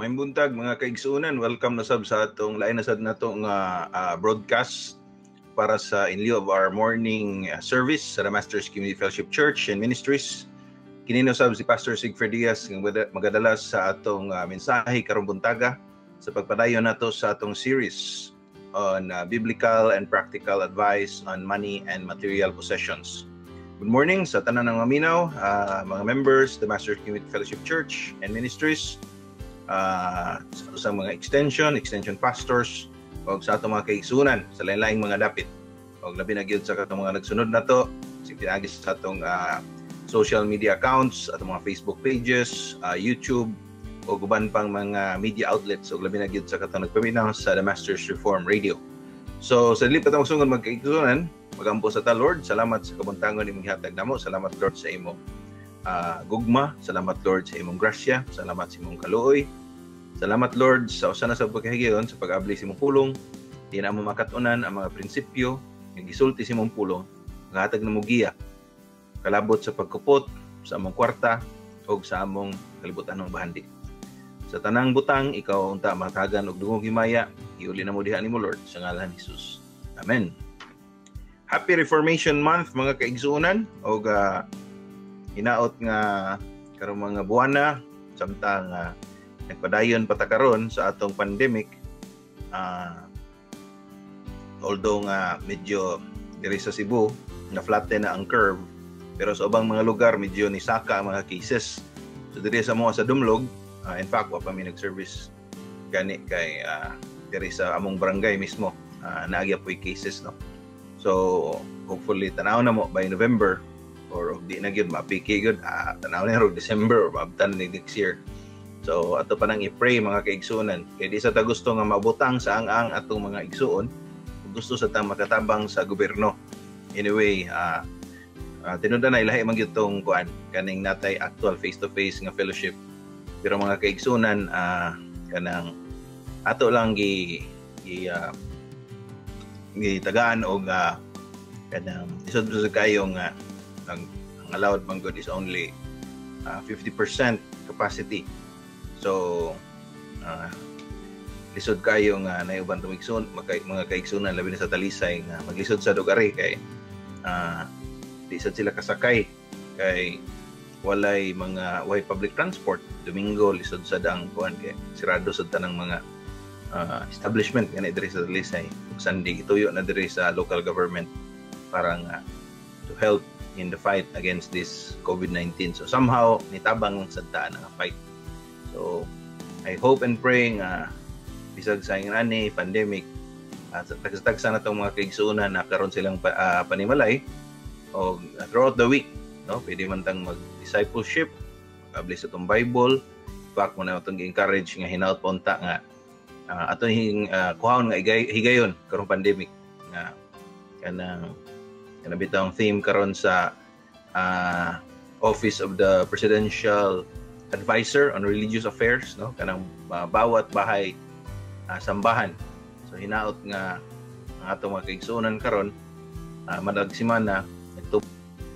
May buntag mga kaigsuunan, welcome na sab sa atong lain na sad nato nga broadcast para sa in lieu of our morning service sa the Master's Community Fellowship Church and Ministries. Kinino sab si Pastor Sigfred Diaz nga magadalas sa atong mensahe karong buntaga sa pagpadayon nato sa atong series on biblical and practical advice on money and material possessions. Good morning sa tanan ng maminaw, mga members, the Master's Community Fellowship Church and Ministries, sa mga extension pastors, o sa atong mga kaigsunan sa lain-laing mga dapit. O labi na gyud sa katong mga nagsunod na to, pinagis sa atong social media accounts, atong mga Facebook pages, YouTube, o guban pang mga media outlets, o labi na gyud sa katong nagpaminaw sa The Master's Reform Radio. So sa dili pa ta magsugod magkaigsunan, magampo sa ta Lord, salamat sa kabuntangon imong gihatag namo, salamat Lord sa imong gugma, salamat Lord sa imong grasya, salamat sa imong kaluoy, salamat Lord sa usa na sa pagkahigayon sa pag-abli sa imong pulong. Di na mo makatunan ang mga prinsipyo nga gisulti sa imong pulong, nga hatag namo giya kalabot sa pagkupot sa among kwarta o sa among kalibutan ng bahandi. Sa tanang butang, ikaw unta matagan og dungog himaya, iuli na mo diha nimo Lord sa ngalan ni Jesus. Amen. Happy Reformation Month mga kaigsuunan, og hinaot nga karong mga buwana samtang nagpadayon patakaron sa atong pandemic. Although nga medyo diri sa Cebu na flatten na ang curve, pero sa ubang mga lugar medyo nisaka ang mga cases. So diri sa mga sa Dumlog, in fact wa pa mi nag-service gani kay diri sa among barangay mismo, naagya po'y cases, no. So hopefully tanaw na mo by November, or di na gyud mapiki gyud, tanaw na ro December or mabtan ni next year. So ato pa nang i-pray mga kaigsuonan, kay di sa ta gusto nga mabutang sa ang atong mga igsuon, gusto sa ta makatabang sa gobyerno. Anyway, tinudan na ilahi man gyud tong kuan kaning natay actual face-to-face nga fellowship. Pero mga kaigsuonan, kanang ato lang tagaan og kanang isod kayo nga ang allowed man good is only 50% capacity. So lisod kayo nga nayuban tumigsun mga kaigsunan labi na sa Talisay nga maglisod sa dugari kay di sad sila kasakay kay walay public transport. Domingo lisod sad ang kuan kay sirado sad tanang mga establishment gani diri sa Talisay. Sunday ituyo na diri sa local government para nga to help in the fight against this COVID-19. So somehow nitabang sa daan nga fight. So I hope and pray nga bisag sa ani pandemic tagsa na tong mga kaigsuonan na karon silang panimalay o throughout the week, no, pwede man tang mag-discipleship, mag-abli sa itong Bible. Fact mo na itong encourage nga hinaut punta nga atong kuhaon nga higayon karong pandemic nga kanang bitang theme karon sa Office of the Presidential Advisor on Religious Affairs, no, kanang bawat bahay sambahan. So hinaot nga ang atong mga kaigsuonan karon madag semana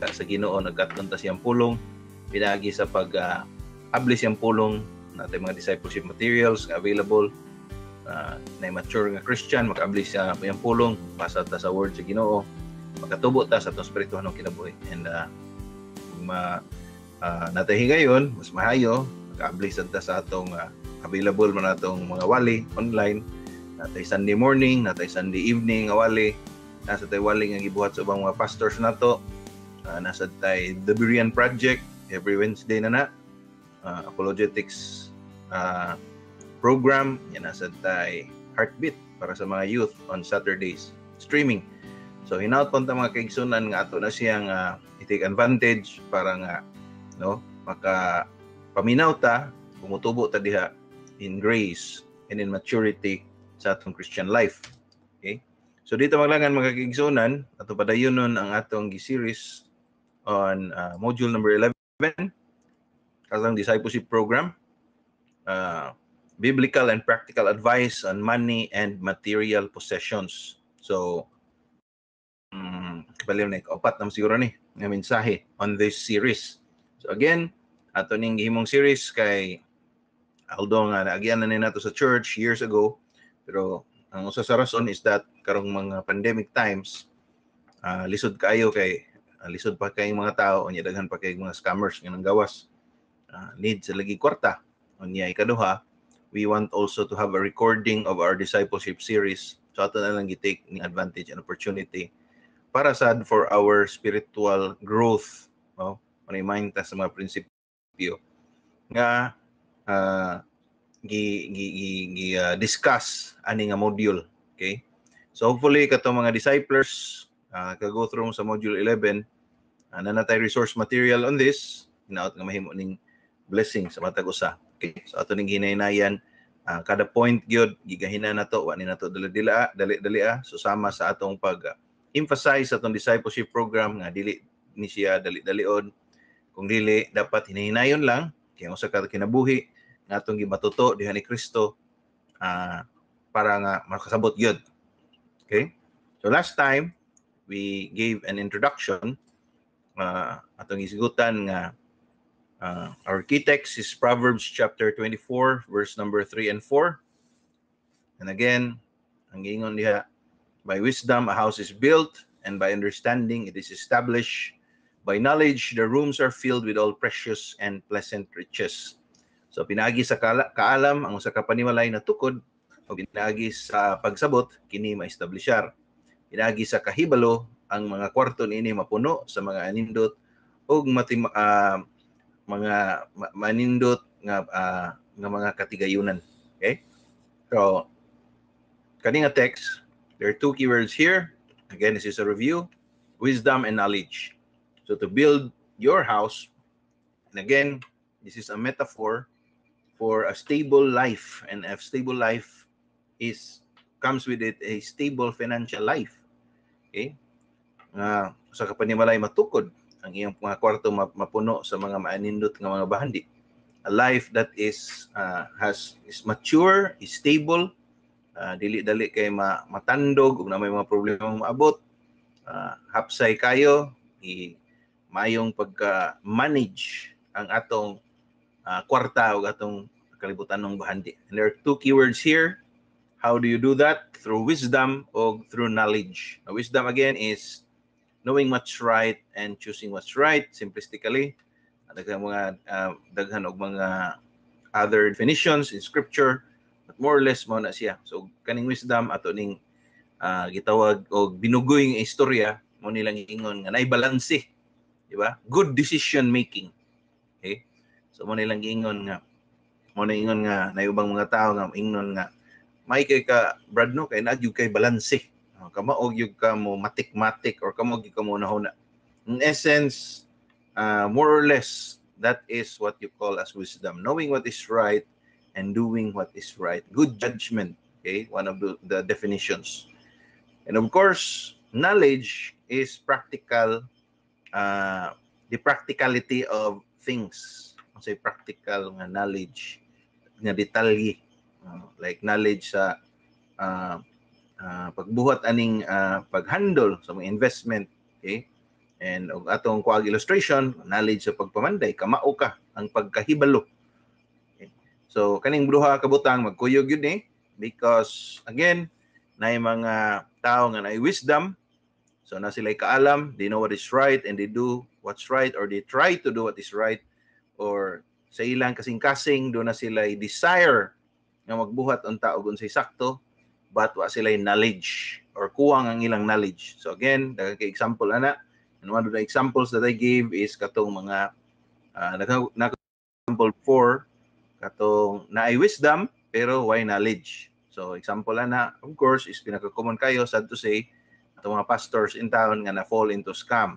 sa Ginoo nagkaton ta siyang pulong pinagi sa pag-abli siyang pulong natay mga discipleship materials nga available na mature nga Christian maka-abli siya siyang pulong basa ta sa word sa Ginoo makatubo ta sa atong espirituhan ng kinabuhi and natay higayon mas mahayo maka-abli ta sa atong available man atong mga wali online, natay Sunday morning, natay Sunday evening nga wali, nasa tay wali nga gibuhat sa ubang mga pastors nato. Nasa tay The Berean Project every Wednesday na apologetics program, yan nasa tay Heartbeat para sa mga youth on Saturdays streaming. So hinaut pa ta mga kaigsunan nga ato na siyang i-take advantage para nga no maka paminaw ta kumutubo ta diha in grace and in maturity sa atong Christian life. Okay? So dito maglangan mga kaigsunan ato padayonon ang atong gi-series on module number 11 kasang discipleship program, biblical and practical advice on money and material possessions. So kapaliw na ikapat na siguro ni nga mensahe on this series. So again, ato ning gihimong series kay Although nga naagyan na nato sa church years ago, pero ang usa sa rason is that karong mga pandemic times, lisod kayo kay lisod pa kay mga tao unya daghan pa kay mga scammers nga nanggawas. Need sa lagi kwarta. Unya ikaduha, we want also to have a recording of our discipleship series. So ato na lang gi-take ni advantage and opportunity para sad for our spiritual growth, no? Remind ta sa mga prinsipyo nga discuss ani nga module, okay? So hopefully katong mga disciples ka-go through sa module 11, na natay resource material on this, hinaot nga mahimo ning blessing sa matag usa. Okay? So ato ning hinay-inayan, kada point gyud gigahinan nato, wa ni nato dali susama sa atong pag emphasize sa atong discipleship program nga dili ni siya dali-dalion, kung dili dapat hinahinayon lang kay usa ka kinabuhi nga atong gibatuto diha ni Kristo, para nga makasabot gyud. Okay? So last time we gave an introduction, atong isigutan nga our key text is Proverbs chapter 24 verse number 3 and 4. And again, ang giingon diha, by wisdom a house is built, and by understanding it is established. By knowledge the rooms are filled with all precious and pleasant riches. So pinaagi sa kaalam ang usa ka panimalay na tukod, o pinaagi sa pagsabot kini ma-establishar. Pinaagi sa kahibalo ang mga kwarto niini mapuno sa mga anindot ug mga manindot nga mga katigayunan. Okay? So kani nga text, there are two keywords here. Again, this is a review: wisdom and knowledge. So to build your house, and again, this is a metaphor for a stable life, and a stable life comes with it a stable financial life. Okay? Sa kapanimalay matukod ang iyong mga kwarto mapuno sa mga maanindot nga mga bahandi. A life that is mature, is stable, dili-dali kay matandog ug na may mga problema maabot, hapsay kayo, mayong pagka-manage ang atong kwarta ug atong kalibutan ng bahandi. And there are two keywords here. How do you do that? Through wisdom or through knowledge. Now, wisdom again is knowing what's right and choosing what's right. Simplistically, daghan og mga other definitions in scripture, but more or less mo na siya. So kaning wisdom ato ning gitawag og binugoy nga istorya, mo nilang ingon nga nay balanse, di ba? Good decision making. Okay? So mo nilang ingon nga nay ubang mga tao nga ingnon nga may kay ka Bradno kay nagyud kay balanse. Kamaog yung ka mo matik-matik or kamaog yung ka mo nahuna. In essence, more or less, that is what you call as wisdom. Knowing what is right and doing what is right. Good judgment, okay? One of the definitions. And of course, knowledge is practical, the practicality of things. Say practical nga knowledge, nga detalye. Like knowledge sa pagbuhat aning paghandle sa mga investment, okay? And atong kuag illustration, knowledge sa pagpamanday, kamao ka ang pagkahibalo. Okay? So kaning duha ka butang magkuyog yun because again, nay mga tao nga nay wisdom, so na sila kaalam, they know what is right and they do what's right, or they try to do what is right, or sa ilang kasing-kasing do na sila desire nga magbuhat unta og unsay sakto, but wa sila knowledge or kuwang ang ilang knowledge. So again, daghang kay example ana, and one of the examples that I gave is katong mga example 4, katong naay wisdom pero why knowledge. So example ana, of course, is pinaka-common kayo sad to say atong mga pastors in town nga na fall into scam.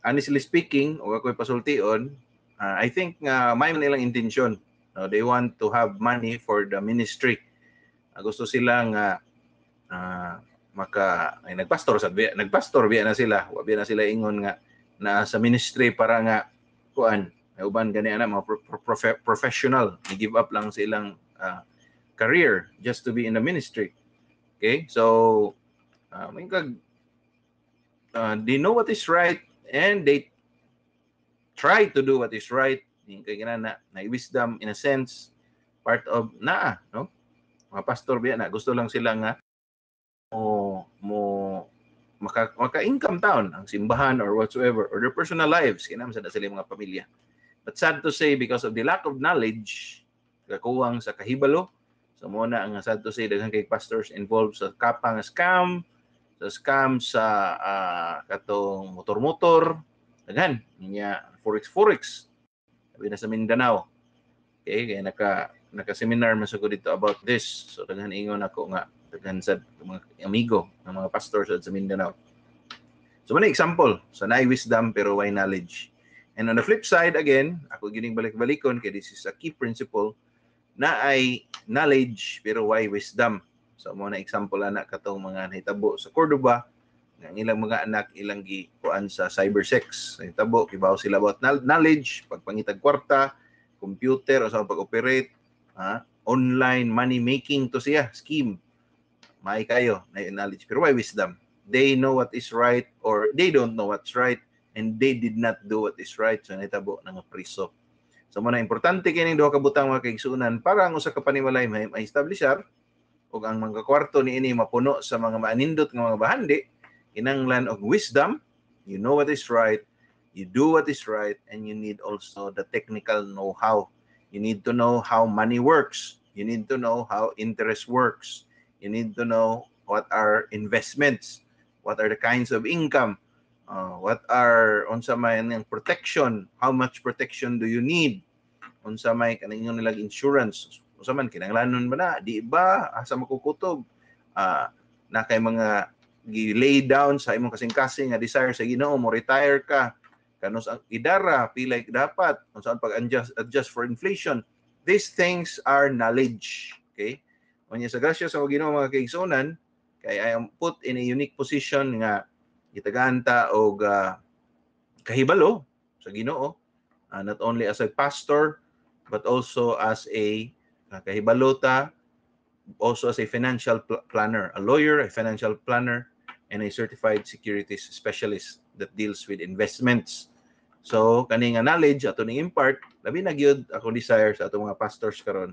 Honestly speaking, o ako'y pasultion, I think may man ilang intensyon. They want to have money for the ministry. Gusto sila nga nagpastor biya na sila. Wa biya na sila ingon nga na sa ministry para nga kuan, may uban gani ana mga professional, give up lang sa ilang career just to be in the ministry. Okay? So they know what is right and they try to do what is right, kay kinana na wisdom in a sense part of no, mga pastor biya na gusto lang sila nga mo maka-income taon ang simbahan or whatsoever or their personal lives kinam sa sila mga pamilya. But sad to say, because of the lack of knowledge, kakuwang sa kahibalo, so muna ang sad to say daghang kay pastors involved sa kapang scam, sa katong motor-motor, daghan niya forex sabi na sa Mindanao. Okay, kaya naka-seminar masugod dito about this. So daghan ingon ako nga daghan sa mga amigo ng mga pastors sa Mindanao. So muna example, so naay wisdom pero why knowledge. And on the flip side again, ako gining balik-balikon kay this is a key principle na ay knowledge pero why wisdom. So muna example ana katong mga nahitabo sa Cordoba ng ilang mga anak ilang gikuan sa cybersex. Nahitabo kibaw sila about knowledge, pagpangitag kwarta, computer o sa pag-operate, online money making to siya, scheme. May kayo na knowledge pero why wisdom? They know what is right or they don't know what's right and they did not do what is right, so nahitabo nga priso. So muna importante kining duha ka butang mga kaigsunan para ang usa ka panimalay ma-establishar ug ang mga kwarto niini mapuno sa mga maanindot nga mga bahandi, kinahanglan og wisdom. You know what is right, you do what is right, and you need also the technical know-how. You need to know how money works. You need to know how interest works. You need to know what are investments, what are the kinds of income, what are unsa may ang protection, how much protection do you need, unsa may kaninyo nilang insurance, unsa man kinahanglanon ba na, di ba asa makukutob, na kay mga gi-lay down sa imong kasing-kasing nga desire sa Ginoo mo retire ka kanos ang idara pilay dapat unsa pag adjust for inflation. These things are knowledge, okay? Unya sa grasya sa Ginoo mga kaigsunan, kay I am put in a unique position nga gitagaan ta og kahibalo sa Ginoo, not only as a pastor but also as a kahibalo ta also as a financial planner, a lawyer, a financial planner, and a certified securities specialist that deals with investments. So kani nga knowledge ato ning impart, labi na gyud ako desire sa atong mga pastors karon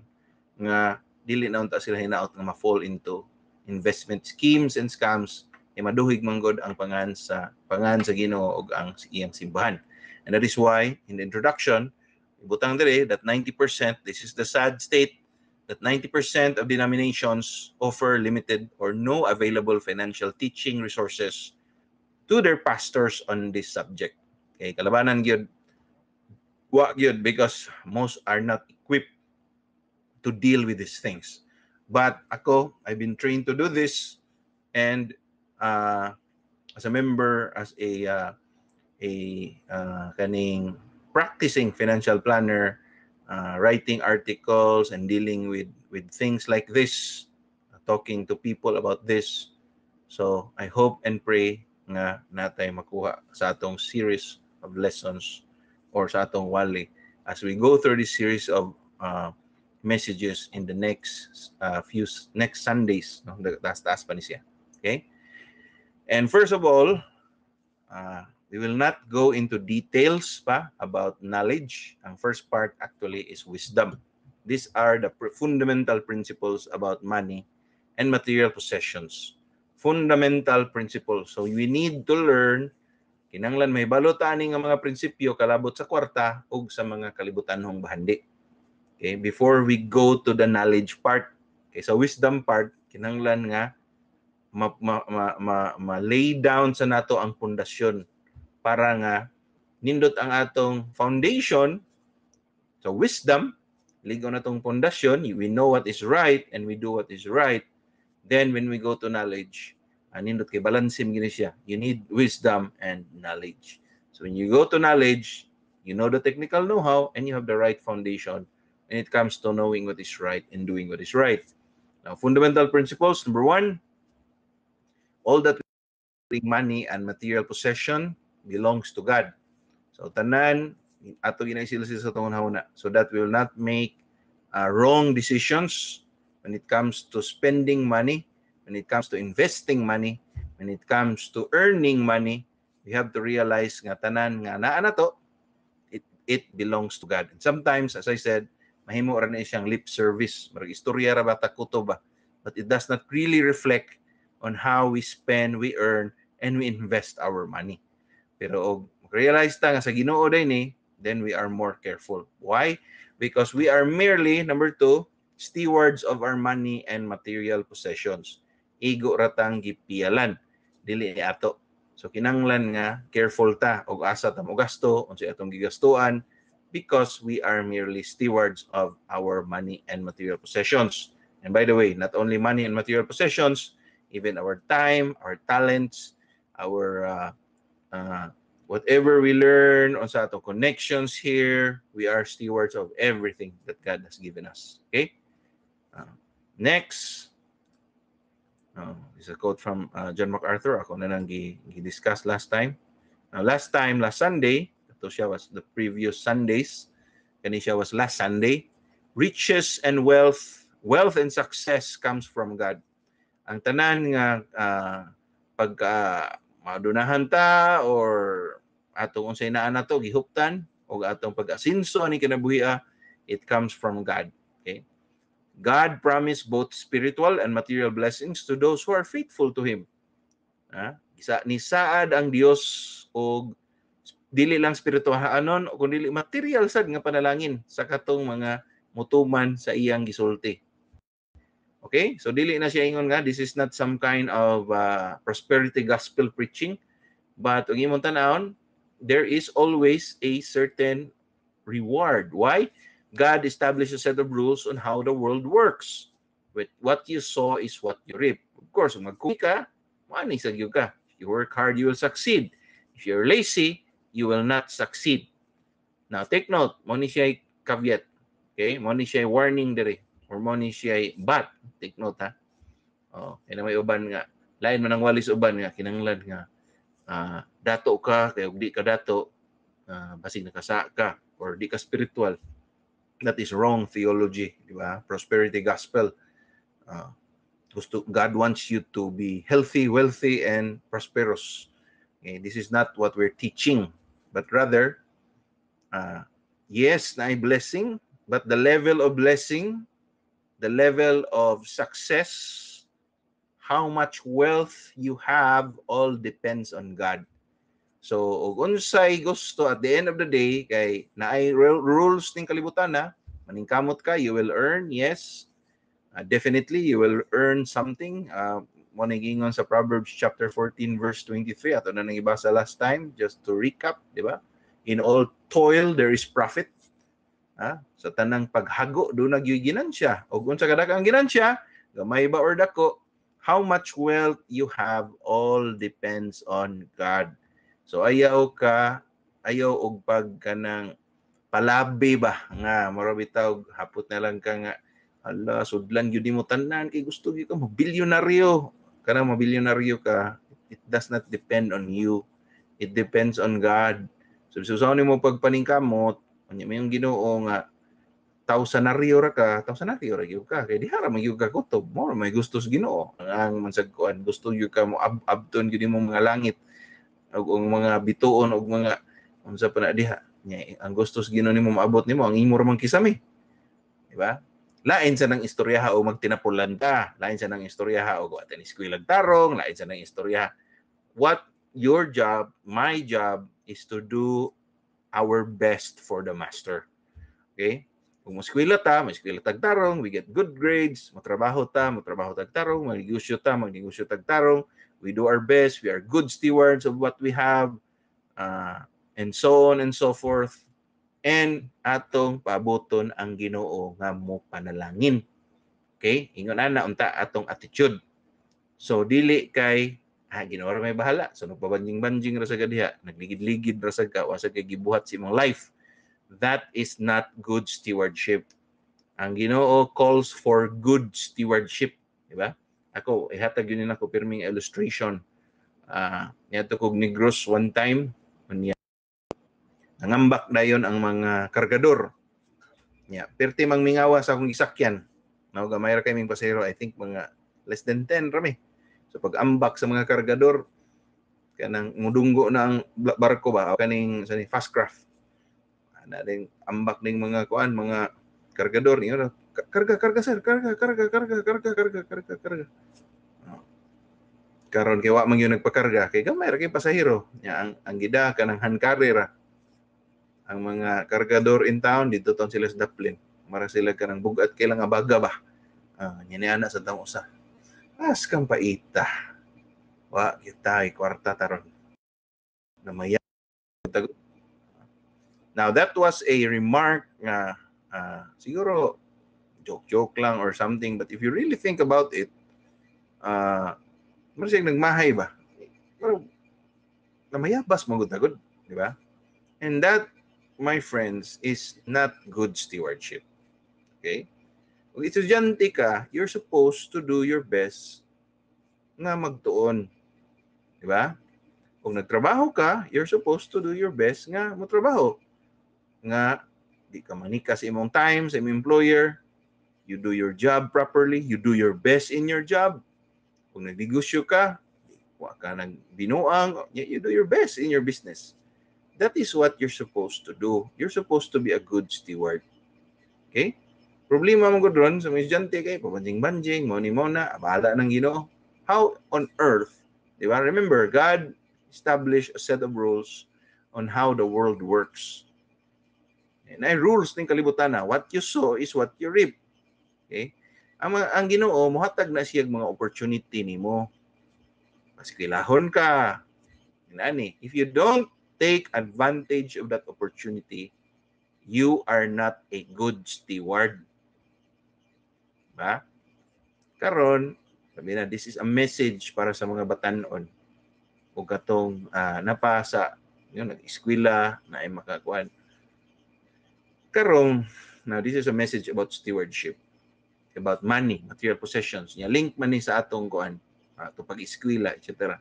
nga dili na unta sila hinaot nga ma-fall into investment schemes and scams, e maduhig manggod ang pangan sa Ginoo ug ang iyang simbahan. And that is why in the introduction ibutang dire that 90%, this is the sad state, that 90% of denominations offer limited or no available financial teaching resources to their pastors on this subject. Okay, kalabanan gyud wa gyud because most are not equipped to deal with these things. But ako, I've been trained to do this, and as a member, as a kaning practicing financial planner, writing articles and dealing with things like this, talking to people about this. So I hope and pray nga natay makuha sa atong series of lessons or sa atong wali as we go through this series of messages in the next next Sundays, no? Taas pa ni siya. Okay? And first of all, we will not go into details pa about knowledge. Ang first part actually is wisdom. These are the fundamental principles about money and material possessions. Fundamental principles. So we need to learn, kinanglan may balotani nga mga prinsipyo kalabot sa kwarta ug sa mga kalibutanhong bahandi. Okay, before we go to the knowledge part. Okay, sa wisdom part, kinanglan nga ma-lay down sa nato ang pundasyon para nga nindot ang atong foundation. So wisdom, ligaw na tong pundasyon, we know what is right and we do what is right. Then when we go to knowledge, nindot kay balansim gini siya. You need wisdom and knowledge. So when you go to knowledge, you know the technical know-how and you have the right foundation when it comes to knowing what is right and doing what is right. Now, fundamental principles, number 1, all that money and material possession belongs to God. So tanan ato ginaisil sa tong hauna, so that we will not make wrong decisions when it comes to spending money, when it comes to investing money, when it comes to earning money. We have to realize nga tanan nga naa na to, it belongs to God. And sometimes, as I said, mahimo ra na siyang lip service. Marag istorya ra ba takuto ba? But it does not really reflect on how we spend, we earn, and we invest our money. Pero realize ta nga sa Ginoo din ni, then we are more careful. Why? Because we are merely, number 2, stewards of our money and material possessions. Igo ratang gipialan, dili ato. So kinanglan nga careful ta og asa ta mo gasto, unsa atong gigastuan, because we are merely stewards of our money and material possessions. And by the way, not only money and material possessions, even our time, our talents, our whatever we learn on sa atong connections here, we are stewards of everything that God has given us. Okay? Next. It's a quote from John MacArthur. Ako na nang gi-discuss last time. Now, last Sunday, ito siya was the previous Sundays. Kani siya was last Sunday. Riches and wealth and success comes from God. Ang tanan nga pagka madunahan ta or atong unsay naa nato gihuptan o atong pag-asinso ani kinabuhi, it comes from God. Okay? God promised both spiritual and material blessings to those who are faithful to Him. Nisaad ang Dios og dili lang spiritual anon o kundi material sad nga panalangin sa katong mga mutuman sa iyang gisulti. Okay? So dili na siya ingon nga this is not some kind of prosperity gospel preaching, but ang imong tanawon, there is always a certain reward. Why? God established a set of rules on how the world works. With what you sow is what you reap. Of course, kung magkuhi ka, maning sagyo ka. If you work hard, you will succeed. If you're lazy, you will not succeed. Now, take note, mo ni siya caveat. Okay? Mo ni siya warning diri. Or mo ni siya but. Take note, ha? Yan may uban nga. Lain man ang walis uban nga, kinanglan nga. Dato ka, kaya di ka dato, basig nakasa ka, or di ka spiritual. That is wrong theology, di ba? Prosperity gospel. God wants you to be healthy, wealthy, and prosperous. Okay? This is not what we're teaching, but rather, yes, na blessing, but the level of blessing, the level of success, how much wealth you have, all depends on God. So, unsay gusto at the end of the day, kay naay rules ning kalibutan na, maningkamot ka, you will earn, yes. Definitely, you will earn something. Mo gingon sa Proverbs chapter 14, verse 23. Ato na nang ibasa last time, just to recap, di ba? In all toil, there is profit. Sa tanang paghago, doon nagyoy ginansya. O kung sa kadakang ginansya, gamay ba or dako, how much wealth you have, all depends on God. So ayaw og pag kanang palabi ba nga marabitaw hapot na lang ka nga hala sudlan gyud mo tanan kay gusto gyud ka mabilyonaryo kana mabilyonaryo ka. It does not depend on you, it depends on God. So susaw nimo pagpaningkamot unya may Ginoo nga tausanaryo ra gyud ka kay diha ra man gyud ka kutob mo may gusto sa Ginoo ang mansagkuan gusto gyud ka mo abton gyud mo mga langit og mga bituon og mga unsa pa na diha nya ang gusto sa Ginoo nimo maabot nimo ang imo ra man kisame, di ba? Lain sa nang istoryaha o magtinapulan ta, lain sa nang istoryaha o wa ta ni eskwela tarong, lain sa nang istoryaha. What your job, my job is to do our best for the master. Okay? Kung eskwela ta, eskwela tagtarong, we get good grades, matrabaho tagtarong, magnegosyo tagtarong. We do our best. We are good stewards of what we have, and so on and so forth. And atong paaboton ang Ginoo nga mo panalangin. Okay? Ingon ana unta atong attitude. So dili kay Ginoo ra may bahala. So nagpabanjing-banjing ra sa diha, nagligid-ligid ra sa ka, wasa kay gibuhat sa imong life. That is not good stewardship. Ang Ginoo calls for good stewardship, di ba? Ako, ihatag yun ako pirming illustration. Niyato kog Negros one time, nangambak dayon ang mga kargador. Perti mang mingawa sa akong gisakyan. Gamay ra kay ming pasahero, I think mga less than 10 rami. So pag-ambak sa mga kargador, kanang mudunggo na ang barko ba, o kaning fast craft. na ding ambak ning mga kuan, mga kargador niyo. Karga sir, karga. Karon kay wa man gyud nagpakarga kay gamay ra kay pasahero. Nya ang gida kanang hand carrier ang mga kargador in town dito ton sila sa Daplin. Mara sila kanang bugat kay lang nga baga ba. Nya ni ana sa taong usa. As kang paita. Wa kita kwarta taron. Namaya. Now that was a remark nga siguro joke lang or something, but if you really think about it, marsig nagmahay ba? Pero namayabas mo gud, di ba? And that, my friends, is not good stewardship. Okay? Kung estudyante ka, you're supposed to do your best nga magtuon. Di ba? Kung nagtrabaho ka, you're supposed to do your best nga motrabaho. Nga di ka manika sa imong time, sa imong employer, you do your job properly, you do your best in your job. Kung nagnegosyo ka, wa ka nang binuang, you do your best in your business. That is what you're supposed to do. You're supposed to be a good steward. Okay? Problema mo gud ron sa mga estudyante kay pabanjing-banjing, mo na, bahala ng Ginoo. How on earth, di ba? Remember, God established a set of rules on how the world works. And ay rules ning kalibutan na, what you sow is what you reap. Okay? Ang Ginoo mohatag na siya mga opportunity nimo. Paskilahon ka. Inani, if you don't take advantage of that opportunity, you are not a good steward. Ba? Karon, sabi na, this is a message para sa mga batanon. O katong napasa, yun, nag-eskwela, na ay makakuan. Karon, now this is a message about stewardship, about money, material possessions. Nya link man ni sa atong kuan, to pag-eskwela, etc.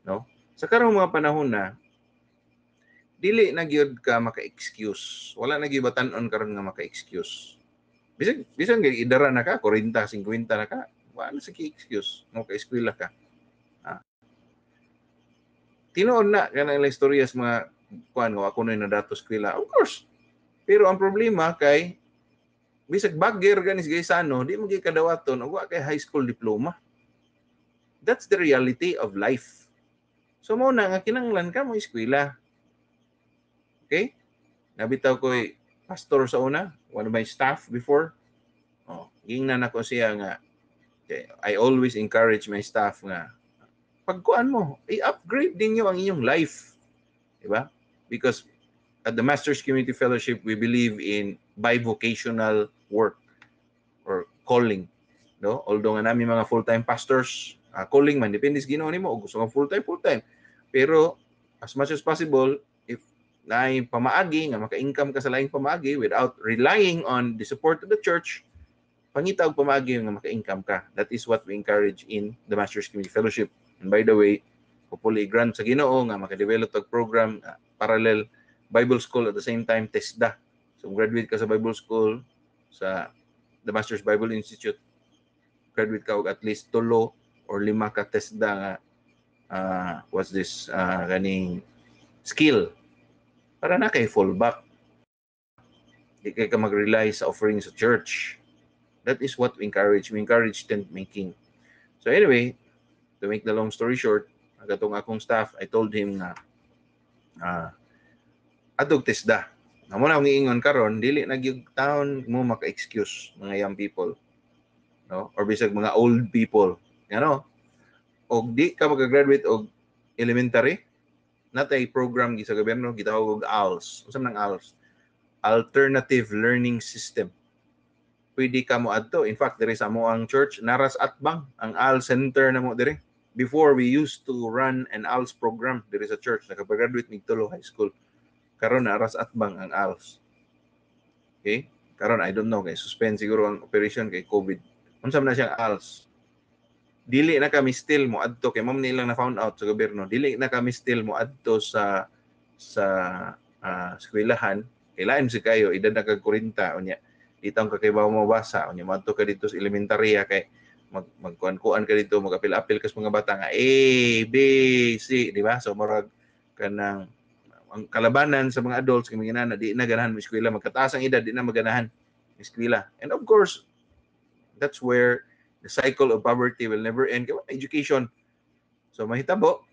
No? Sa karong mga panahon na, dili na gyud ka maka-excuse. Wala na gyud batanon karon nga maka-excuse. Bisan kay idara na ka, 40, 50 na ka, wala sa ki-excuse. No, ka-eskwela ka. Tinuod na kanang istorya sa mga kuan nga ako na nadato eskwela. Of course. Pero ang problema kay bisag bagger ganis gaysano, di mo kadawaton og wa kay high school diploma. That's the reality of life. So mo na nga kinahanglan ka mo eskwela. Okay? Nabitaw ko pastor sa una, one of my staff before. Gingnan ako siya nga I always encourage my staff nga pagkuan mo, i-upgrade din niyo ang inyong life. Diba? Because at the Masters Community Fellowship, we believe in bivocational work or calling. No? Although nga namin mga full-time pastors, calling man, depende sa Ginoo nimo, gusto nga full-time. Pero as much as possible, if naay pamaagi, nga maka-income ka sa laing pamaagi without relying on the support of the church, pangita og pamaagi nga maka-income ka. That is what we encourage in the Masters Community Fellowship. And by the way, hopefully grant sa Ginoo nga maka-develop og program, parallel Bible School at the same time TESDA. So graduate ka sa Bible School sa the Masters Bible Institute, graduate ka og at least 3 or 5 ka TESDA nga what's this ganing skill para na kay fallback. Di kay ka mag-rely sa offering sa church. That is what we encourage. We encourage tent making. So anyway, to make the long story short, agatong akong staff, I told him na adog TESDA. Amo na akong iingon karon, dili na gyud taon mo maka-excuse mga young people. No? Or bisag mga old people. Ano? Og di ka mag-graduate og elementary, natay program sa gobyerno gitawag og ALS. Unsa man ang ALS? Alternative Learning System. Pwede ka mo adto. In fact, diri sa mo ang church, naras atbang ang ALS center na mo diri. Before, we used to run an ALS program diri sa church. Nakapag-graduate mig tulo high school. Karon naras atbang ang ALS. Okay? Karon I don't know kay suspend siguro ang operation kay COVID. Unsa man na siyang ALS? Dili na kami still mo adto kay ma'am nilang na found out sa gobyerno. Dili na kami still mo adto sa eskwelahan. Kailan si kayo edad na kag 40 unya. Itang ka kay bawo mo basa unya madto ka dito sa elementary kay magkuan-kuan ka dito, mag-apil-apil kas mga bata nga A, B, C, di ba? So murag kanang ang kalabanan sa mga adults kay mga inana di na ganahan mo eskwela, magkataas ang edad di na maganahan eskwela. And of course, that's where the cycle of poverty will never end. Kaya education. So mahitabo,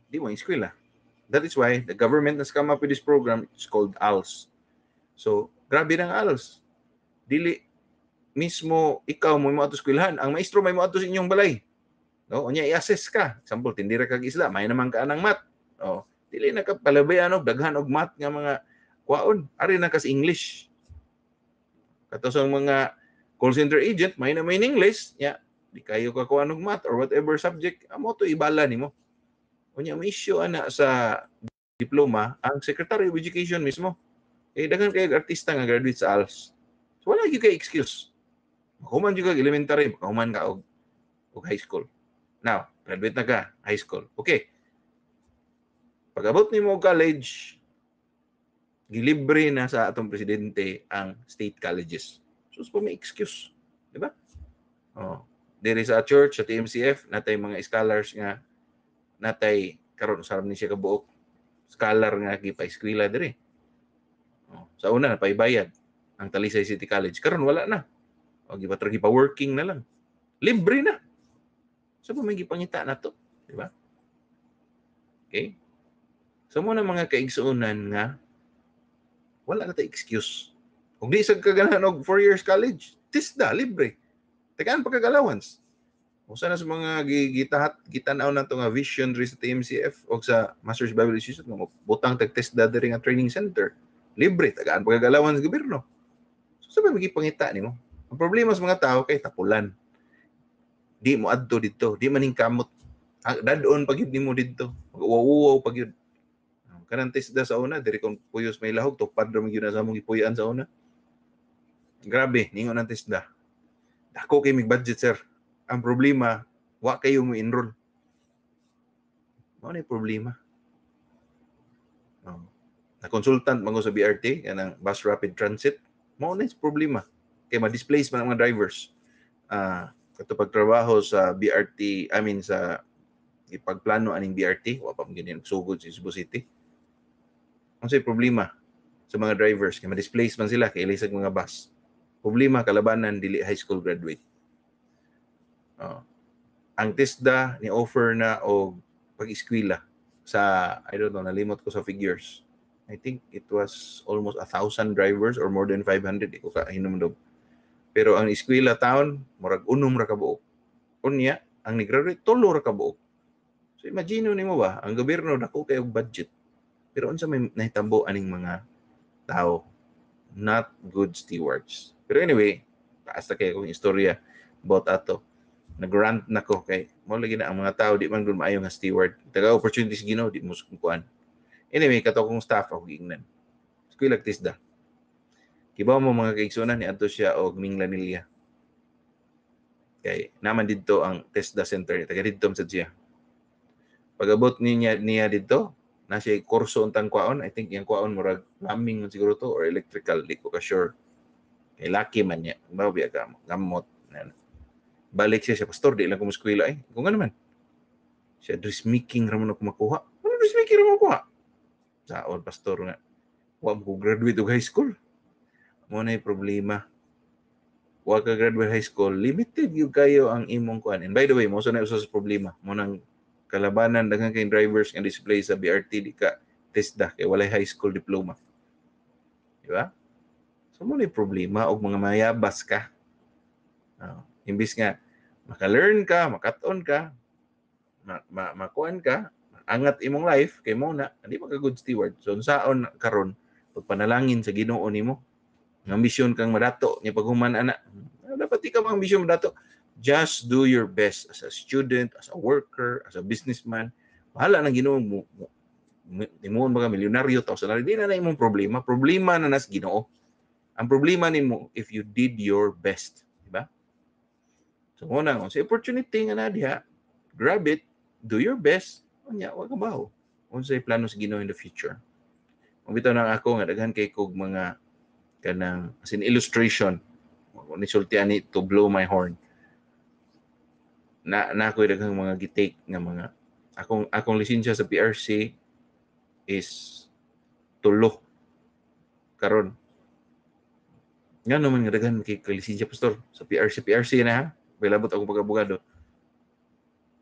di mo eskwela. That is why the government has come up with this program. It's called ALS. So, grabe ng ALS. Dili mismo ikaw mo ato eskwelahan, ang maestro may mo ato sa inyong balay. No, unya i-assess ka. Example, tindira kag isla, may naman ka anang math. Oh, dili na ka palabayan og daghan og math nga mga kwaon. Ari na kas English. Kato sa mga call center agent, may na may English, ya, di kayo ka kuha og math or whatever subject, amo to ibala nimo. Unya may issue ana sa diploma ang Secretary of Education mismo. Daghan kayo artista nga graduate sa ALS. So wala gyud kay excuse. Mahuman gyud kag elementary, mahuman ka og high school. Now, graduate na ka, high school. Okay. Pag-abot nimo og college, gilibre na sa atong presidente ang state colleges. So, may excuse. Di ba? Oh. There is a church, sa TMCF, natay mga scholars nga, natay, karon sa ni siya kabuok, scholar nga, gipa-eskwela diri. Oh. Sa una, napaibayad ang Talisay City College. Karon wala na. O, gipa-working na lang. Libre na. So, may gipangita na to. Di ba? Okay? So, muna mga kaigsuunan nga, wala na tayo excuse. Kung di isag kaganahan og 4 years college, TISDA, libre. Tagaan pagkag-allowance. Kung sana sa mga gitanaw na ito nga vision rin sa TMCF o sa Master's Bible Institute, butang tag-TISDA rin nga training center, libre. Tagaan pagkag-allowance sa gobyerno. So, sabi magipangita ni mo. Ang problema sa mga tao kay tapulan. Di mo adto dito, di maning kamot. Dadon pag yun mo dito. Mag-uwaw pag yun. Kanang TISDA sa una, diri kung puyos may lahog, tupad rin yun na sa mong ipuyan sa una. Grabe, ningon ng TISDA. Dako kay mig budget, sir. Ang problema, wa kayo mo enroll. Ano na yung problema? Na consultant mga sa BRT, kanang bus rapid transit, mao na yung problema. Kaya ma-displace man ang mga drivers. Kato pagtrabaho sa BRT, sa ipagplano aning BRT, wa pa ganyan sugod sa Cebu City. Ano sa problema sa mga drivers? Kaya ma-displace man sila, kaya ilisag mga bus. Problema, kalabanan, dili high school graduate. Ang TISDA ni offer na og pag-eskwela sa, I don't know, nalimot ko sa figures. I think it was almost 1,000 drivers or more than 500. Di ko hinumdog. Pero ang eskwela taon, murag unom ra kabuok. Unya, ang ni-graduate, 3 ra kabuok. So imagine nimo ba, ang gobyerno dako kay og budget. Pero unsa may nahitabo aning mga tao? Not good stewards. Pero anyway, basta kay kong istorya about ato. Nag-rant na ko kay mo lagi na ang mga tao di man gud maayo nga steward. Taga opportunities Ginoo di mo kuan. Anyway, kato kong staff ako giingnan. Eskwela TISDA. Kibaw mo mga kaigsunan ni adto siya og Minglanilla. Kay naman didto ang TISDA center, taga didto sa siya. Pag-abot niya didto, na siya kurso untang kwaon. I think yung kwaon murag plumbing siguro to or electrical, di ko ka sure. Kay lucky man niya. Bawa biya gamot. Balik siya pastor, di lang kumuskwila eh. Kung ano man. Siya dressmaking ramon ako makuha. Ano dressmaking ramon makuha? Saon pastor nga. Wa mo graduate og high school. Mo na yung problema. Wa ka graduate high school, limited yung kayo ang imong kuan. And by the way, mo sa na usa sa problema. Mo nang kalabanan daghang kay drivers nga display sa BRT di ka TISDA kay walay high school diploma. Di ba? So mo na problema og mga mayabas ka. Imbis nga maka-learn ka, makat-on ka, makuan ka, angat imong life kay mo na hindi pa ka good steward. So unsaon karon pagpanalangin sa Ginoo nimo? Ng ambisyon kang madato nya paghuman ana. Dapat ikaw ang ambisyon madato. Just do your best as a student, as a worker, as a businessman. Bahala nang Ginoo mo. Timuon mga milyonaryo, tausanaryo, di na imong problema. Problema na nas Ginoo. Ang problema nimo if you did your best, di ba? So una, kung sa opportunity nga na diha, grab it, do your best. Unya, wag ka baho. Unsay plano sa Ginoo in the future. Kung bitaw na ako nga daghan kay kog mga kanang as in illustration. Ni sultian ni to blow my horn. Na ako daghang mga gitake nga mga akong lisensya sa PRC is tulo karon. Nga naman nga daghan kay lisensya pastor sa PRC na ha. Bilabot ako pag-abogado.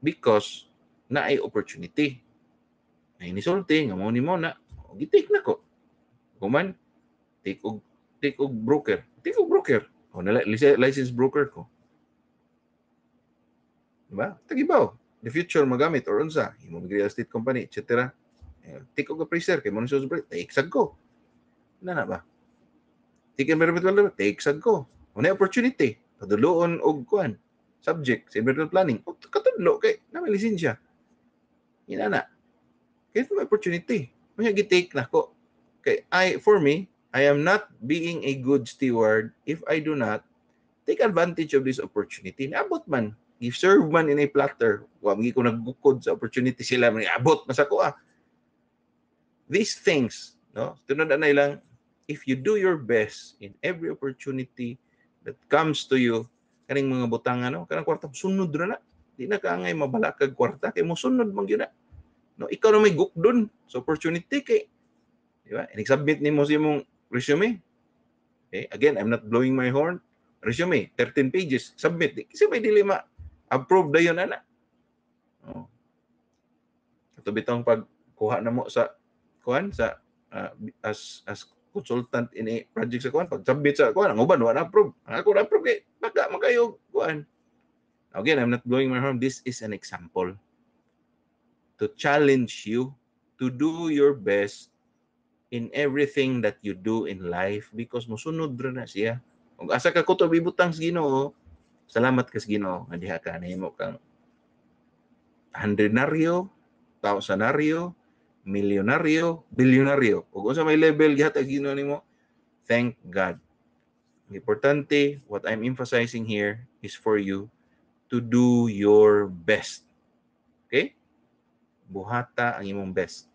Because na ay opportunity. Ay nisulti nga mo ni mo na gi-take na ko. Kuman take og broker. Take og broker. O na license broker ko. Diba? Tagibaw. The future magamit or unsa, imo real estate company, etc. Take og appraiser kay mo sa break, take sad ko. Na ba? Take environmental, take sad ko. Una opportunity, paduluon og kuan subject sa environmental planning. Katudlo kay na may lisensya. Ina na. Kaya may opportunity. May gi-take na ko. Kay for me, I am not being a good steward if I do not take advantage of this opportunity. Naabot man. If serve man in a platter, wagi ko naggukod sa opportunity sila, abot masako These things, no? Tunod na lang, if you do your best in every opportunity that comes to you, kaning mga butang kanang kwarta sunod ra na. Di na kaangay mabala kag kwarta kay mo sunod man gyud na. No, ikaw na may gukdon sa opportunity kay di ba? I-submit nimo sa imong resume. Okay? Again, I'm not blowing my horn. Resume, 13 pages, submit. Kasi may dilema. Approve dayon ana. Oh. Ito bitong pagkuha na mo sa kuan sa as consultant in a project sa kuan, pag submit sa kuan, ang uban wala approve. Ako na approve kay baka makayo kuan. Again, I'm not blowing my horn. This is an example to challenge you to do your best in everything that you do in life because mosunod ra na siya. Kung asa ka ko to bibutang sa Ginoo, salamat ka sa Ginoo nga diha ka nahimo kang hundrednaryo, thousandnaryo, milyonaryo, bilyonaryo. Ug unsa may level gihatag Ginoo nimo, thank God. Importante, what I'm emphasizing here is for you to do your best. Okay? Buhata ang imong best.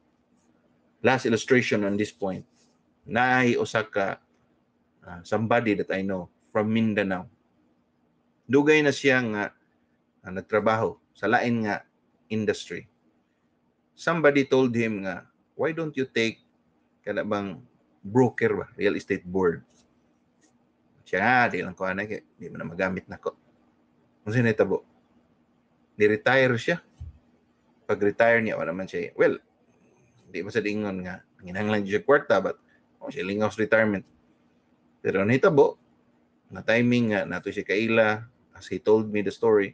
Last illustration on this point. Naay usa ka somebody that I know from Mindanao. Dugay na siya nga nagtrabaho sa lain nga industry. Somebody told him nga, why don't you take kana bang broker ba, real estate board? Siya di lang ko anay, di mo na magamit nako. Kung sino itabo? Ni-retire siya. Pag-retire niya, wala man siya. Well, hindi mo sa dingon nga, nanginahanglan siya kwarta, but siya lingaw sa retirement. Pero nahitabo, na timing nga, nato siya kaila, as he told me the story,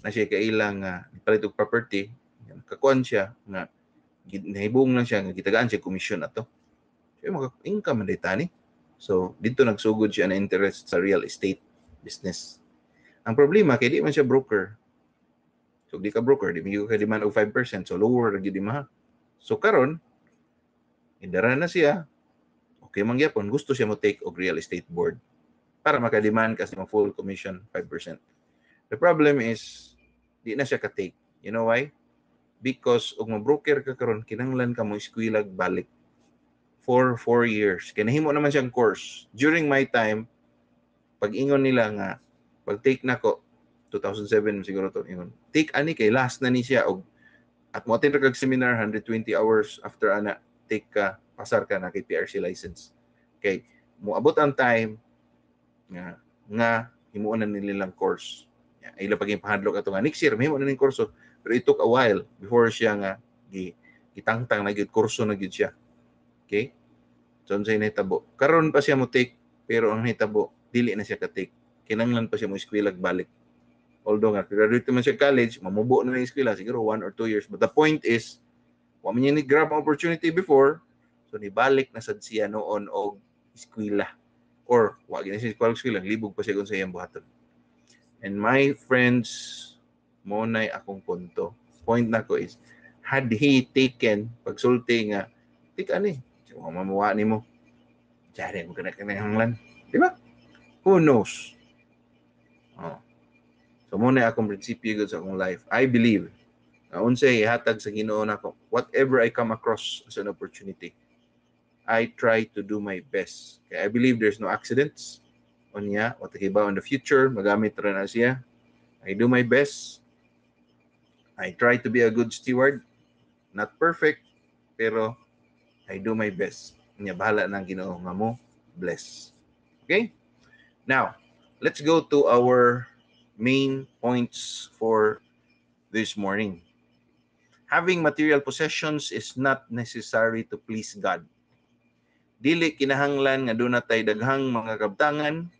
na siya kaila nga, palit og property, kakuan siya, nga, nahibong lang siya, nga gitagaan siya komisyon na to. So, maka-income man daytani. So, dito nagsugod siya na interest sa real estate business. Ang problema, kaya di man siya broker. So, di ka broker, di mo ka demand og 5%, so lower lagi di maha. So, karon indara na siya, okay mangyapon, gusto siya mo take og real estate board para maka-demand kasi mo full commission 5%. The problem is, di na siya ka-take. You know why? Because og ma-broker ka karon, kinahanglan ka mo iskwilag balik for 4 years. Kinahimo naman siyang course. During my time, pag-ingon nila nga, pag-take na ko, 2007 siguro to ingon. Take ani kay last na ni siya og at mo attend kag seminar 120 hours after ana take ka pasar ka na kay PRC license. Okay, mo abot ang time nga himuon na nilang course. Ila paging pahadlok ato nga next year mahimo na ning kurso, pero it took a while before siya nga gitangtang na gyud kurso na gyud siya. Okay? So unsay nahitabo? Karon pa siya mo take pero ang nahitabo dili na siya ka take. Kinahanglan pa siya mo iskwilag balik. Although nga, graduate naman siya college, mamubo na ng eskwela, siguro 1 or 2 years. But the point is, wa man niya ni-grab ang opportunity before, so nibalik na sad siya noon og eskwela. Or, wa gina siya eskwela, libog pa siya kung sa iyang buhaton. And my friends, mo na'y akong punto. Point na ko is, had he taken, pagsulti nga, tika ni, so, mamuwa ni mo, diyari mo kanang-kanang di ba? Who knows? Oh. So muna akong prinsipyo sa akong life. I believe unsay ihatag sa Ginoo nako, whatever I come across as an opportunity, I try to do my best. Okay, I believe there's no accidents on niya. What ba in the future, magamit ra na siya. I do my best. I try to be a good steward. Not perfect, pero I do my best. Nya bahala nang Ginoo nga mo bless. Okay? Now, let's go to our main points for this morning. Having material possessions is not necessary to please God. Dili kinahanglan nga doon natay daghang mga kabtangan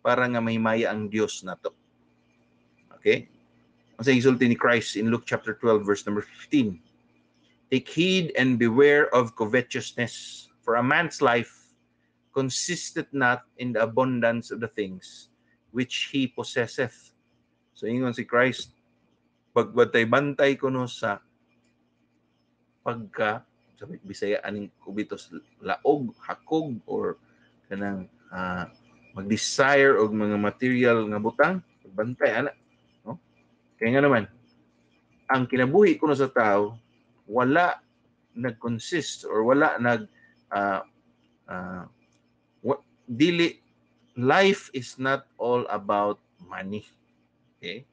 para nga mahimaya ang Dios nato. Okay? Ang sa isulti ni Christ in Luke chapter 12 verse number 15. Take heed and beware of covetousness, for a man's life consisteth not in the abundance of the things which he possesseth. So ingon si Christ, pagbantay-bantay ko no sa pagka sa Bisaya aning kubitos laog, hakog or kanang mag-desire og mga material nga butang, pagbantay ana, no? Kaya nga naman ang kinabuhi kuno sa tao wala nag-consist or wala dili, life is not all about money. Okay?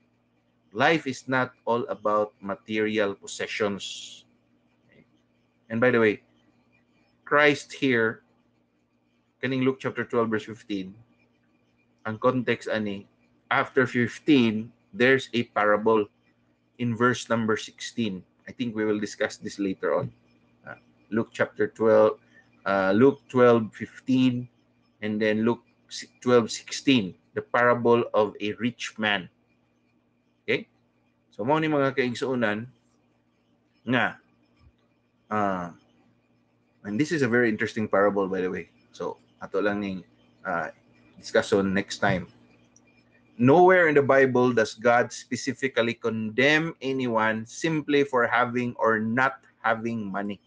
Life is not all about material possessions. Okay? And by the way, Christ here, kaning Luke chapter 12 verse 15, ang context ani, after 15, there's a parable in verse number 16. I think we will discuss this later on. Luke chapter 12, Luke 12:15, and then Luke 12:16, the parable of a rich man. Okay? So mao ni mga kaigsuonan nga and this is a very interesting parable, by the way. So ato lang ning discussion next time. Nowhere in the Bible does God specifically condemn anyone simply for having or not having money.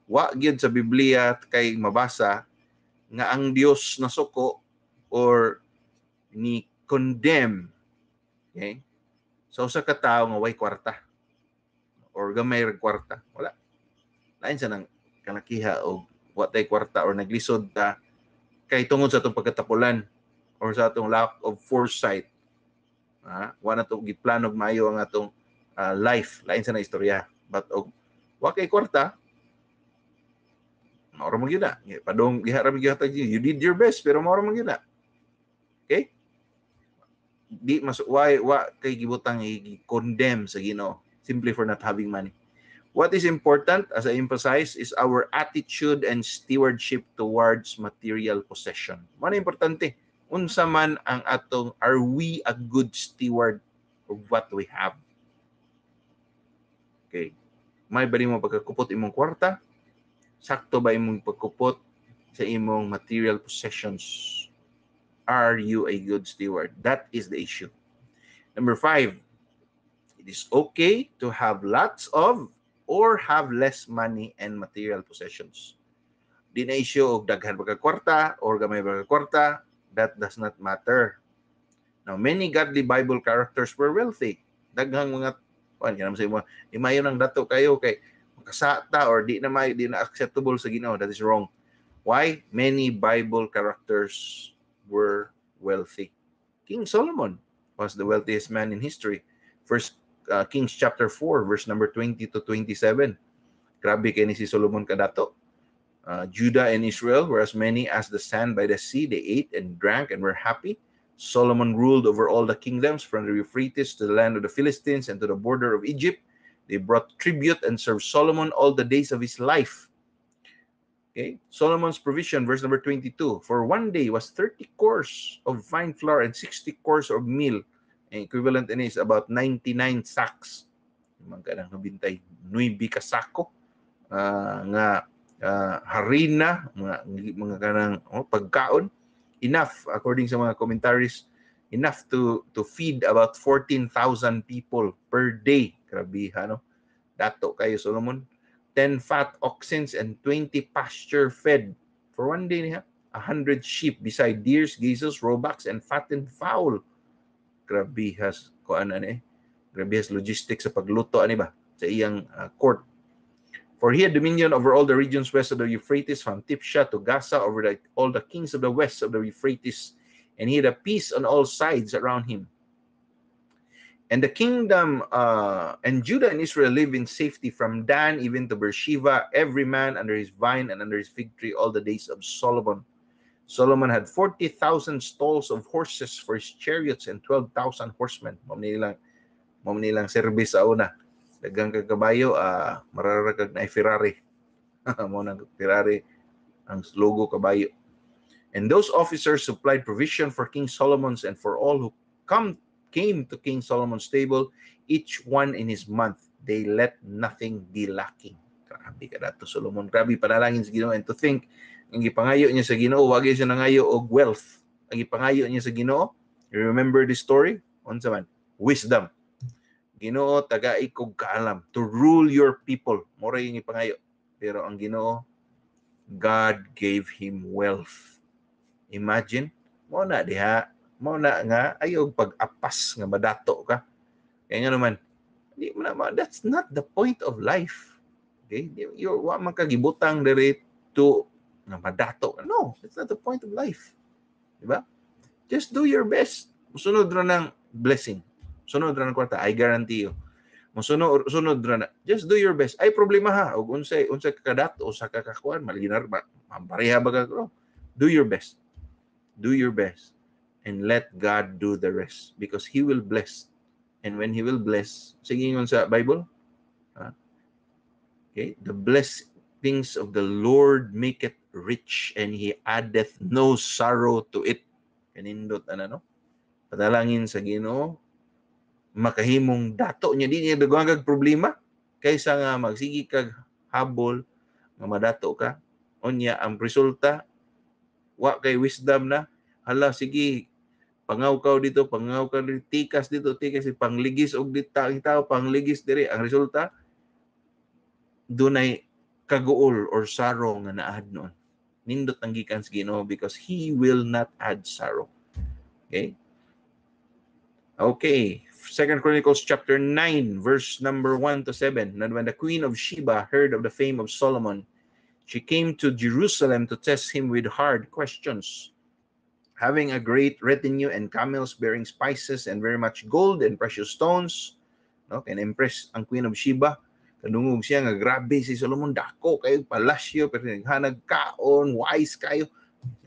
Wa gyud sa Biblia kay mabasa nga ang Dios nasuko or ni condemn, okay, so sa katao nga way kwarta or gamay ra kwarta, wala. Lain sa nang kalakiha o wa tay kwarta or naglisod ta kay tungod sa atong pagkatapulan or sa atong lack of foresight. Wa na to giplano maayo ang atong life, lain sa na istorya. But wa kay kwarta, maura mo gyud na. Padong gihara mi gyud you did your best pero maura mo gyud na. Okay? Di mas why kay gibutang i-condemn sa Ginoo simply for not having money. What is important, as I emphasize, is our attitude and stewardship towards material possession. Mano importante, unsa man ang atong, are we a good steward of what we have? Okay. May ba mo pagkakupot imong kwarta? Sakto ba imong pagkupot sa imong material possessions? Are you a good steward? That is the issue. Number 5, it is okay to have lots of or have less money and material possessions. Di na issue og daghan ba ka kwarta or gamay ba ka kwarta, that does not matter. Now, many godly Bible characters were wealthy. Daghang mga kanang sa imo, imayo nang dato kayo kay makasata or di na acceptable sa Ginoo. That is wrong. Why? Many Bible characters were wealthy. King Solomon was the wealthiest man in history. First Kings chapter 4 verse number 20 to 27. Grabe kay ni si Solomon kadato. Judah and Israel were as many as the sand by the sea. They ate and drank and were happy. Solomon ruled over all the kingdoms from the Euphrates to the land of the Philistines and to the border of Egypt. They brought tribute and served Solomon all the days of his life. Okay, Solomon's provision, verse number 22. For one day was 30 cors of fine flour and 60 cors of meal. Equivalent in is about 99 sacks. Mga nabintay 9 ka sako nga harina, mga kanang pagkaon, enough according sa mga commentaries, enough to feed about 14,000 people per day. Grabe no? Dato kayo Solomon. 10 fat oxen and 20 pasture fed for one day niya. 100 sheep beside deers, gazelles, roebucks, and fattened fowl. Grabe has grabe has logistics sa pagluto ani ba sa iyang court. For he had dominion over all the regions west of the Euphrates, from Tipsha to Gaza, over all the kings of the west of the Euphrates, and he had a peace on all sides around him. And the kingdom and Judah and Israel live in safety from Dan even to Beersheba, every man under his vine and under his fig tree all the days of Solomon. Solomon had 40,000 stalls of horses for his chariots and 12,000 horsemen. Mamnilang service sa una. Dagang kagabayo, mararagag na Ferrari. Mo Ferrari ang logo kabayo. And those officers supplied provision for King Solomon's and for all who came to King Solomon's table, each one in his month. They let nothing be lacking. Grabe ka dato, Solomon. Grabe panalangin sa Ginoo. And to think, ang ipangayo niya sa Ginoo, wag siya nangayo og wealth. Ang ipangayo niya sa Ginoo, you remember this story? Unsa man? Wisdom. Ginoo, tagai kog kaalam to rule your people. Mora yung ipangayo. Pero ang Ginoo, God gave him wealth. Imagine, mo na diha, mo na nga ayaw pag-apas nga madato ka. Kaya nga naman, that's not the point of life. Okay? You're wa man kagibutang diri to nga madato. No, that's not the point of life. Diba? Just do your best. Musunod ra ng blessing. Sunod ra ng kwarta, I guarantee you. Musunod ra na. Just do your best. Ay problema ha, og unsay kadato o sa kakakuan, malinar ba? Pareha ba ka? Do your best. Do your best and let God do the rest because He will bless. And when He will bless, sige yun sa Bible, okay, the blessings of the Lord make it rich and He addeth no sorrow to it. Kanindot, padalangin sa Ginoo, makahimong dato niya, di niya dagwagag problema, kaysa nga magsigi kag habol, nga madato ka, unya ang resulta, wa kay wisdom na, hala, sige, pangaw ka dito, tikas dito, pangligis og dito, tao, pangligis diri. Ang resulta, dunay kaguol or sorrow nga naad noon. Nindot ang gikan sa Ginoo because He will not add sorrow. Okay? Okay. 2 Chronicles chapter 9, verse number 1 to 7. And when the queen of Sheba heard of the fame of Solomon, she came to Jerusalem to test him with hard questions. Having a great retinue and camels bearing spices and very much gold and precious stones, no? Can impress ang Queen of Sheba. Kadungog siya nga grabe si Solomon, dako kayo palasyo, pero naghanag kaon, wise kayo.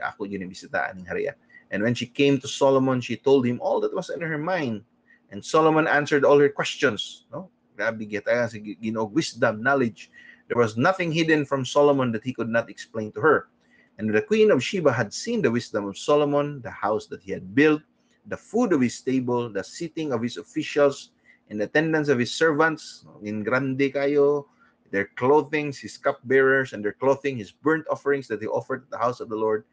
Ako yun yung bisitaan ng hariya. And when she came to Solomon, she told him all that was in her mind. And Solomon answered all her questions. No? Grabe kita sa Ginoo, wisdom, knowledge. There was nothing hidden from Solomon that he could not explain to her. And the queen of Sheba had seen the wisdom of Solomon, the house that he had built, the food of his table, the sitting of his officials, and the attendance of his servants, in grande kayo, their clothing, his cupbearers, and their clothing, his burnt offerings that he offered at the house of the Lord.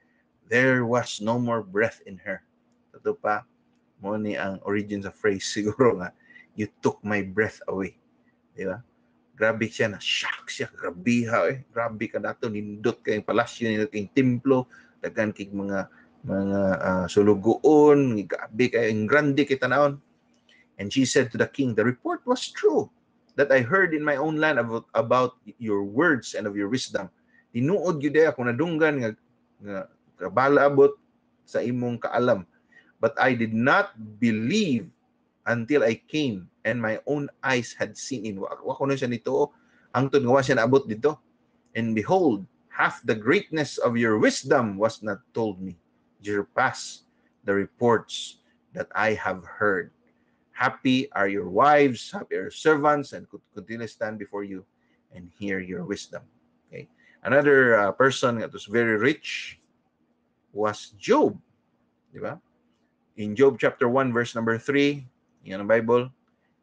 There was no more breath in her. Ito pa, mo ni ang origin sa phrase, siguro nga, you took my breath away. Di ba? Grabe siya na shock siya, grabe ha grabe ka dato, nindot kayong palasyo, nindot kayong templo, daghan kay mga sulugoon, grabe kayong grande kita naon. And she said to the king, the report was true that I heard in my own land about your words and of your wisdom. Tinuod gyud ako nadunggan nga kabalaabot sa imong kaalam. But I did not believe until I came and my own eyes had seen in. Wa ko na siya nito, hangtod nga wa siya naabot dito. And behold, half the greatness of your wisdom was not told me. You surpass the reports that I have heard. Happy are your wives, happy are your servants, and could continually stand before you and hear your wisdom. Okay. Another person that was very rich was Job. Diba? In Job chapter 1, verse number 3, yan ang Bible,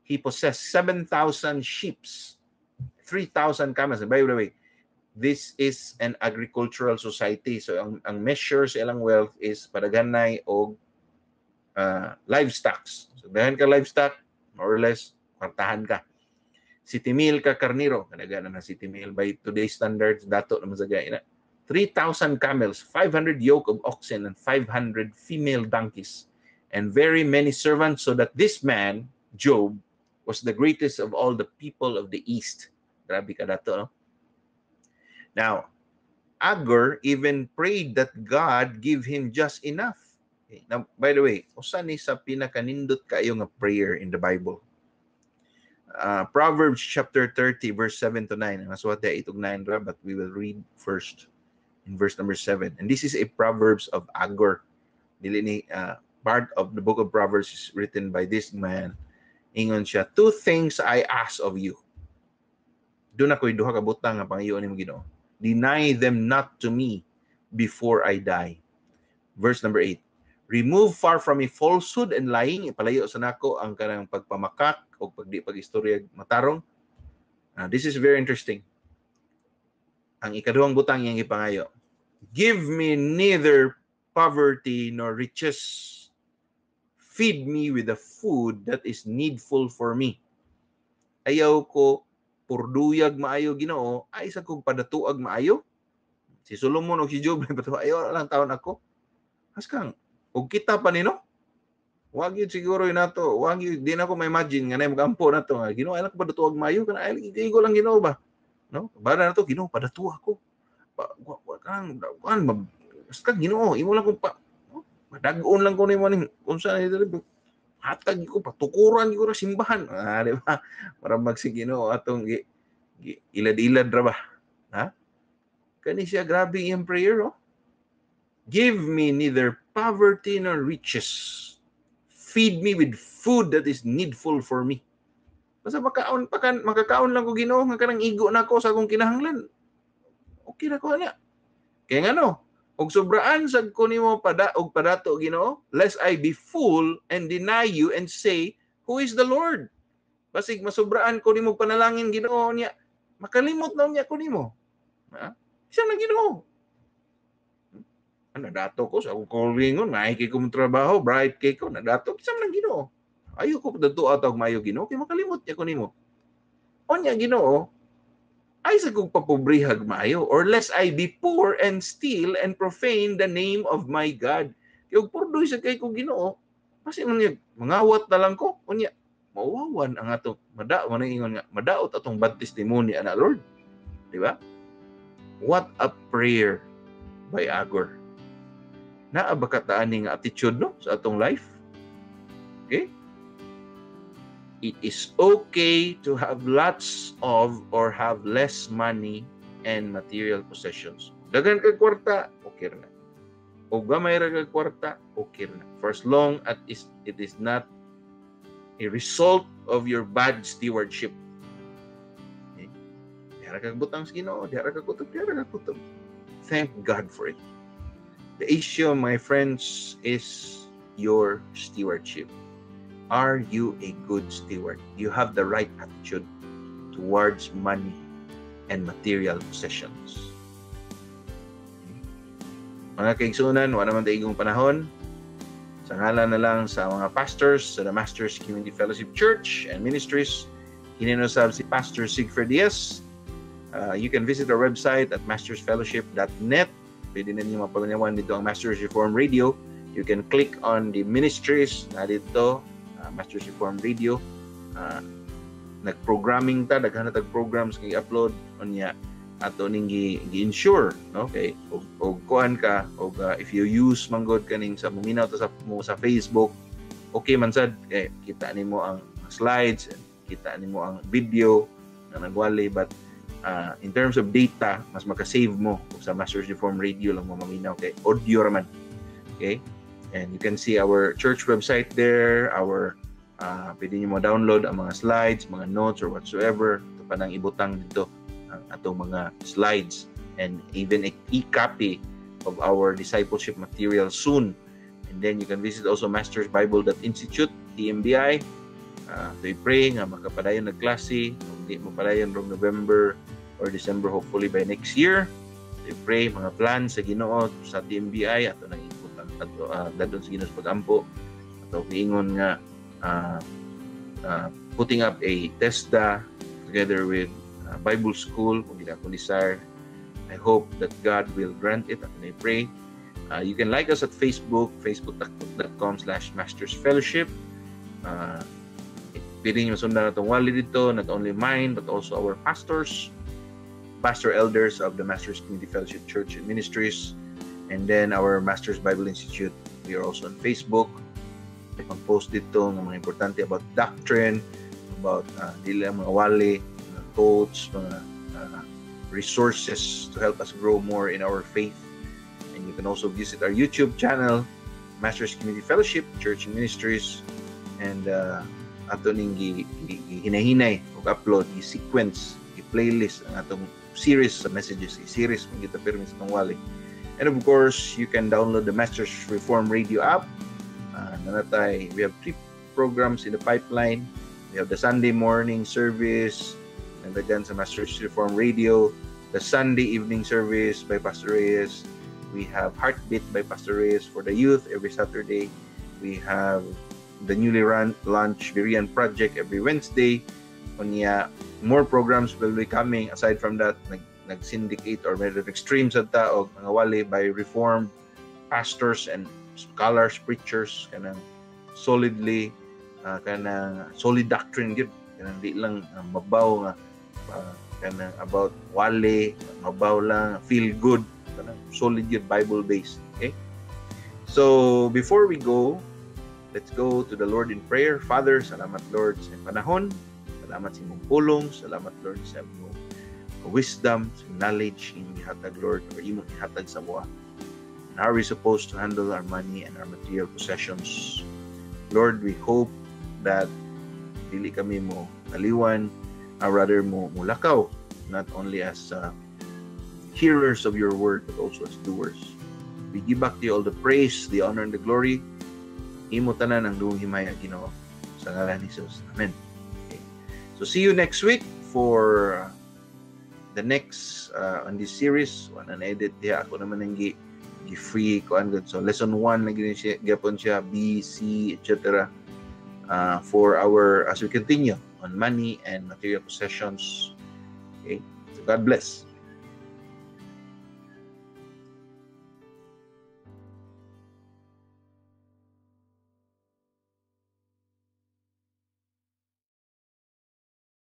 he possessed 7,000 sheep, 3,000 camels. And by the way, this is an agricultural society. So ang measure sa ilang wealth is padaganay o livestock. So dahan ka livestock, more or less, kwartahan ka. 7,000 ka karniro, kanaga na 7,000 by today's standards, dato naman sa gaya na. 3,000 camels, 500 yoke of oxen, and 500 female donkeys, and very many servants, so that this man, Job, was the greatest of all the people of the East. Grabe ka dato, no? Now, Agur even prayed that God give him just enough. Okay. Now, by the way, usa ni sa pinakanindot kayo nga prayer in the Bible. Proverbs chapter 30 verse 7 to 9. Ang aswat 8 ug 9 ra, but we will read first in verse number 7. And this is a Proverbs of Agur. Dili ni part of the book of Proverbs is written by this man. Ingon siya, 2 things I ask of you. Doon ako'y duha ka butang nga pangayoon nimo Ginoo. Deny them not to me before I die. Verse number 8. Remove far from me falsehood and lying. Ipalayo sa nako ang kanang pagpamakak o pag-istorya matarong. This is very interesting. Ang ikaduhang butang yang ipangayo. Give me neither poverty nor riches. Feed me with the food that is needful for me. Ayaw ko purduyag maayo Ginoo, ay sa kong padatuag maayo. Si Solomon o si Job, ayaw lang taon ako. Haskang, og kita pa nino, wag yun siguro yun nato, wag yun, di na ako ma-imagine nga na yung magampo na to, Ginoo, ay lang ko padatuag maayo, ay igo lang Ginoo ba? No? Bada na to, Ginoo, padatu ako. Basta Ginoo, imo lang kung madagoon lang ko na yung kung saan ito, hatag ko, patukuran ko na simbahan. Di ba? Para magsigino atong ilad-ilad ra ba? Ha? Kani siya, grabe yung prayer, oh. Give me neither poverty nor riches. Feed me with food that is needful for me. Basta makakaon lang ko Ginoo, nga kanang igo na ko sa akong kinahanglan. Okay na ko na. Kaya nga no, og sobraan sad ko nimo padato Ginoo, lest I be full and deny you and say, who is the Lord? Basig masobraan ko nimo panalangin Ginoo niya, makalimot na niya ko nimo. Ha? Siya na Ginoo. Nadato ko sa akong callingon, maiki ko mong trabaho, bright kay ko, nadato ko sa nang Ginoo. Ayo ko padato atog mayo Ginoo, kay makalimot niya ko nimo. Onya Ginoo, ay sa kong papobrihag maayo, or lest I be poor and steal and profane the name of my God. Kaya purdoy sa kay ko Ginoo, kasi mangawat na lang ko, unya, mawawan ang atong, madaot atong bad testimony, ana Lord. Di ba? What a prayer by Agur. Naa ba kataan nga attitude no sa atong life? Okay? It is okay to have lots of or have less money and material possessions. Dagan kag kwarta, okay na. O gamay ra kag kwarta, okay na. For as long as it is not a result of your bad stewardship. Okay? Diara kag butang sa Ginoo, diara kag kutob. Thank God for it. The issue, my friends, is your stewardship. Are you a good steward? You have the right attitude towards money and material possessions. Mga kaigsunan, wala naman taigong panahon. Sa ngalan na lang sa mga pastors sa the Masters Community Fellowship Church and Ministries, hininusab si Pastor Sigfred Diaz. You can visit our website at mastersfellowship.net. Pwede na niyo mapagnawan dito ang Masters Reform Radio. You can click on the ministries na dito, Masters Reform Radio. Nag-programming ta, daghan na tag-programs kay upload onya ato ning gi-ensure, no? Okay, og kuan ka og if you use manggod kaning sa muminaw ta sa Facebook, okay man sad kay kita nimo ang slides, kita nimo ang video na nagwali, but in terms of data, mas maka-save mo sa Masters Reform Radio lang mo maminaw kay audio raman. Okay? And you can see our church website there, our pwede niyo mo download ang mga slides, mga notes or whatsoever. Ito pa nang ibutang dito ang atong mga slides and even a e-copy of our discipleship material soon. And then you can visit also mastersbible.institute, TMBI. We pray nga makapadayon na klase, hindi mo padayon rong November or December, hopefully by next year. We pray mga plans sa Ginoo sa TMBI ato nang iputang ato dadon sa Ginoo sa pagampo. Ato giingon nga putting up a TESDA together with Bible School kung gila ko desire. I hope that God will grant it, and I pray. You can like us at Facebook, facebook.com/mastersfellowship. Pwede nyo sundan na itong wali dito, not only mine, but also our pastors, pastor elders of the Masters Community Fellowship Church and Ministries, and then our Masters Bible Institute. We are also on Facebook. Pag-post dito ng mga importante about doctrine, about dili ang mga wali, mga quotes, mga resources to help us grow more in our faith. And you can also visit our YouTube channel, Masters Community Fellowship, Church and Ministries. And ato ning hinahinay og upload, i-sequence, i-playlist ang atong series sa messages, i-series kung kita permis ng wali. And of course, you can download the Masters Reform Radio app. We have 3 programs in the pipeline. We have the Sunday morning service, and again sa Masters Reform Radio, the Sunday evening service by Pastor Reyes. We have Heartbeat by Pastor Reyes for the youth every Saturday. We have the newly launched Berean Project every Wednesday. Kunya, more programs will be coming. Aside from that, nag-syndicate or may extremes at taog mga wali by Reformed pastors and scholars, preachers, kanang solidly, kanang solid doctrine yun. Kanang di lang mabaw nga kanang about wali, mabaw lang, feel good, kanang solid yun, Bible-based. Okay? So, before we go, let's go to the Lord in prayer. Father, salamat Lord sa panahon. Salamat sa imong pulong. Salamat Lord sa imong wisdom, sa knowledge, imong ihatag Lord, or imong ihatag sa buwa. And how are we supposed to handle our money and our material possessions? Lord, we hope that dili kami mo naliwan, rather mo mulakaw, not only as hearers of your word, but also as doers. We give back to you all the praise, the honor, and the glory. Imo tanan ang duong himaya, Ginoo, sa ngalan ni Jesus. Amen. Okay. So see you next week for the next on this series. One edit diha ako naman ang free ko good. So lesson 1 na gapon siya, B, C, etc. For our as we continue on money and material possessions. Okay. So God bless.